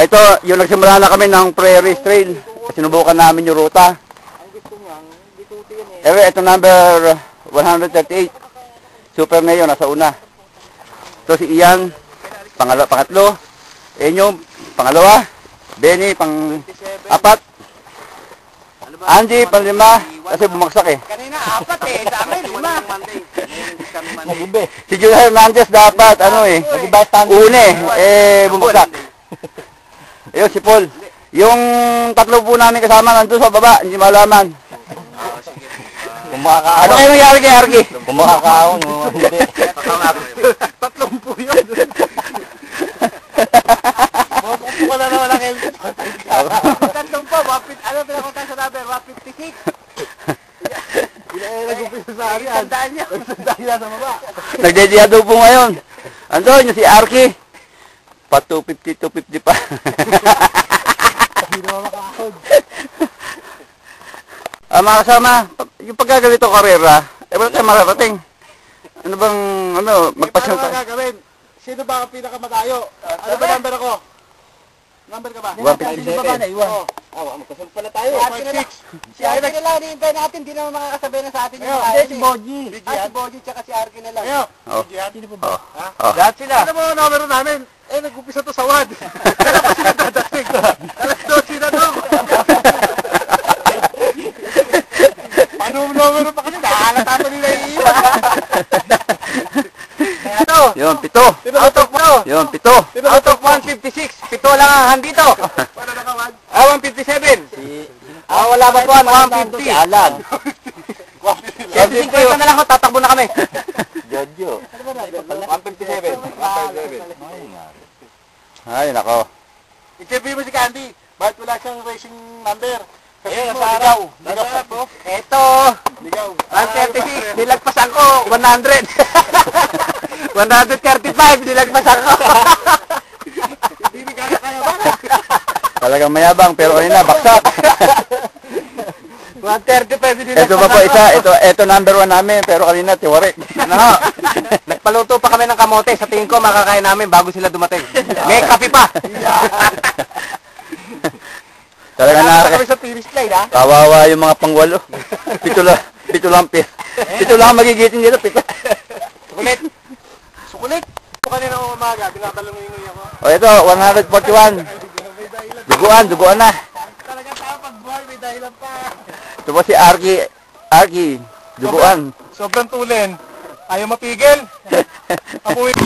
Ito, yung nagsimula na kami ng Prairie Trail. Sinubukan namin yung ruta. Ang gusto niyang, bituti yan Ito number 138. Super Neo, nasa una. Ito si Ian, pangatlo. Enyo, pangalawa. Benny, pang-apat. Angie, pang-lima. Kasi bumagsak eh. Kanina, 4 eh. Sa amin, 5. Si Jun Hernandez dapat, une bumagsak. Ayun, si Paul. Yung tatlo po namin kasama nandun sa baba, hindi malaman. Ano kayo nangyari kay Arky? Kumakakaon. Tatlong po yun. Mapupo na naman ang helmet. Tatlong po, ano pinakuntan sa number? 156. Nag-upisa sa Ari. Sandaan niya. Sandaan niya sa baba. Nagdediyado po ngayon. Andun yung si Arky. Pa 250, 250 pa. Hindi naman makakahod. Mga kasama, yung pagkagalito karera, wala tayo mararating. Ano bang, magpasyal Paano tayo? gagawin? Sino ba ang pinakamatayo? Ano ba number ako? Number ka ba? 157. Magkasal pala tayo. Si Arky na lang, hinihintay natin. Di naman makakasabay na sa atin yung kaya. Si Boji. Si Boji tsaka si Arky na lang. Sino po ba? Lahat sila. Ano mo numero namin? Nag-upisa to sa WAD. Kaya pa sila dadating. Alas 12 na doon. Paano numero pa kasi? Nakalata pa nila iiwan. Ito. Yun, 7. Out of Yun, 7. Out of 156. 7 lang ang handito. Paano nakawad? 157. Wala ba po? 150. Alan. 150 na lang ako. Tatakbo na kami. Jojo. 157. Ay, nako. I-check mo si Candy. Bakit wala siyang racing number? Ayun, mo, nasa araw. ligaw po. Ito. Ligaw. 136. Nilagpasan ko. 100. 135. Nilagpasan ko. Hindi kaya ba? Talagang mayabang, pero kanina, baksak. 135. Nilagpasan Ito pa po isa, ito number 1 namin, pero kanina, tiwari. Ano? Nagpaluto pa kami ng kamote. Sa tingin ko, makakain namin bago sila dumating. May kape pa. Talaga na, Kami sa finish line, ha? kawawa yung mga pangwalo. Pito lang magigiting dito, 7. Sukulit. Sukulit. Kanina umaga, tinatalungingoy ako. O ito, 141. Duguan na. Talagang tao pag buhay, may dahilan pa. Ito po si Arky, duguan. Sobrang tulin. Ayaw mapigil. Apoy.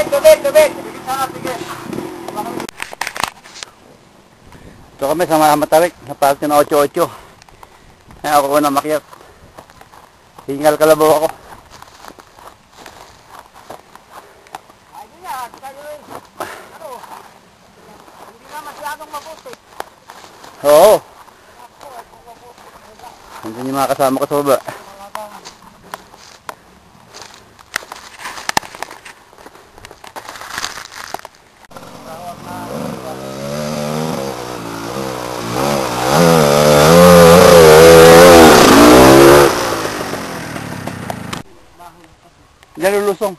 Tubig! Ito kami sa Matarik, sa parte ng 88. Ay, ako na makiyak. Hingal kalabaw ako. Hindi na masyadong mabuti. Oo. Nandun yung mga kasama ko sa baba. Nalulusong.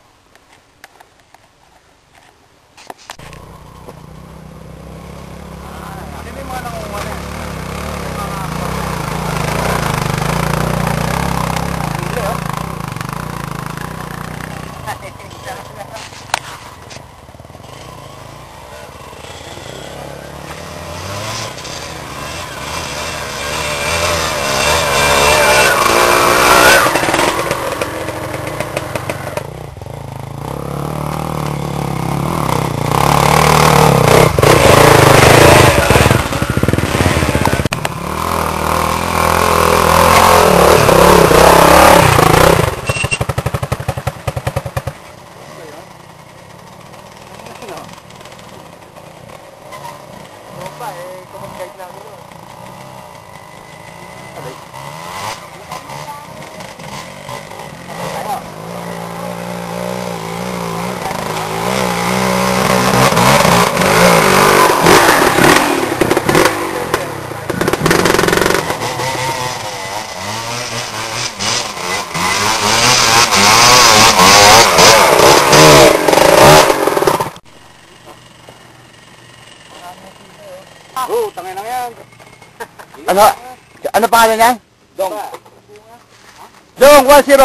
Tangin na yan. Ano pangalan niya? Dong. Dong, 1-0.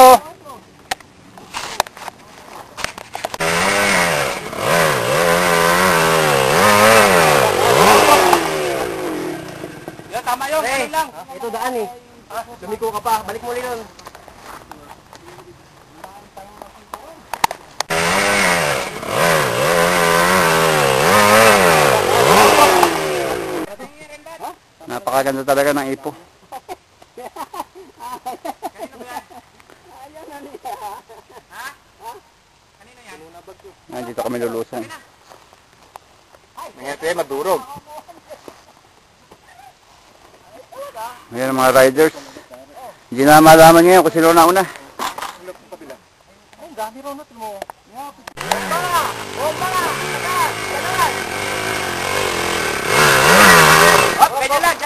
Tama yun, ganun lang. Ito daan eh. Lumiko ka pa, balik mo ulit yun. Napakaganda talaga ng ipo. Dito kami lulusong. Nangyari tayo, madurog. Ngayon ang mga riders. Hindi na malaman ngayon kung sino na una. Ang dami ron natin mo.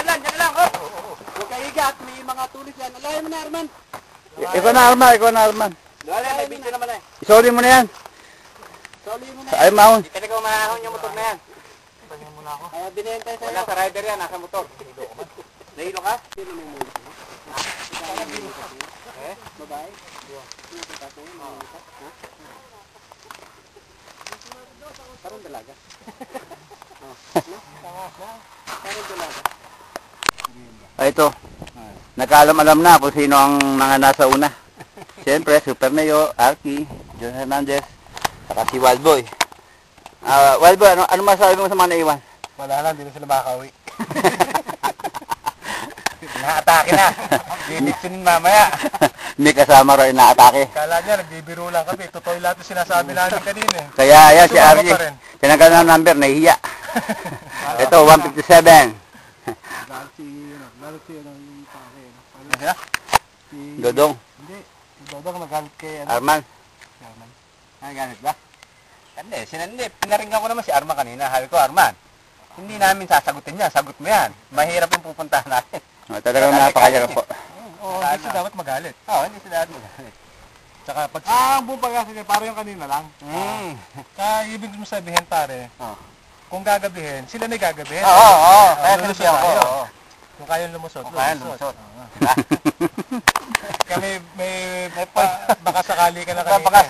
Dyan lang. Huwag ka higa at may mga tulis yan. Alayan mo na, Arman. Ikaw na Arman. Wala, may video naman eh. Isoli mo na yan. Soli mo na. Ay, maon. Hindi ka na gumahon yung motor na yan. Kaya binenta sa'yo. Wala sa rider yan, nasa motor. Nahilo ka? Babae. Parang dalaga. Parang dalaga. Ay, ito. Nagkaalam-alam na kung sino ang mga nasa una. Siyempre, Super Neo, Arky, John Hernandez, saka si Wildboy. Wildboy, ano masasabi mo sa mga naiwan? Wala lang, hindi na sila makakauwi. Naatake na. Lilitsin mamaya. May kasama rin na atake. Kala niya, nagbibiro lang kami. Totoo lahat yung sinasabi namin kanina eh. Kaya yan, si Arky. Tinanggal na ng number, nahihiya. Ito, 157. Dodong. Hindi, si Dodong nagalit kay Arman. Nagalit ba? Hindi, pinaringgan ko naman si Arman kanina. Sabi ko, Arman, hindi namin sasagutin yan. Sagot mo yan. Mahirap yung pupuntahan natin. Talagang napakahirap po. Oo, hindi siya dapat magalit. Oo, hindi siya dapat magalit. Tsaka pag... ang buong pag-asa niya, parang yung kanina lang. Kaya ibig mo sabihin, pare, kung gagabihin, sila na gagabihin. Oo. Kaya sinusiya ako. Kung kayang lumusot, Lumusot. Kami may baka sakali ka na kanina.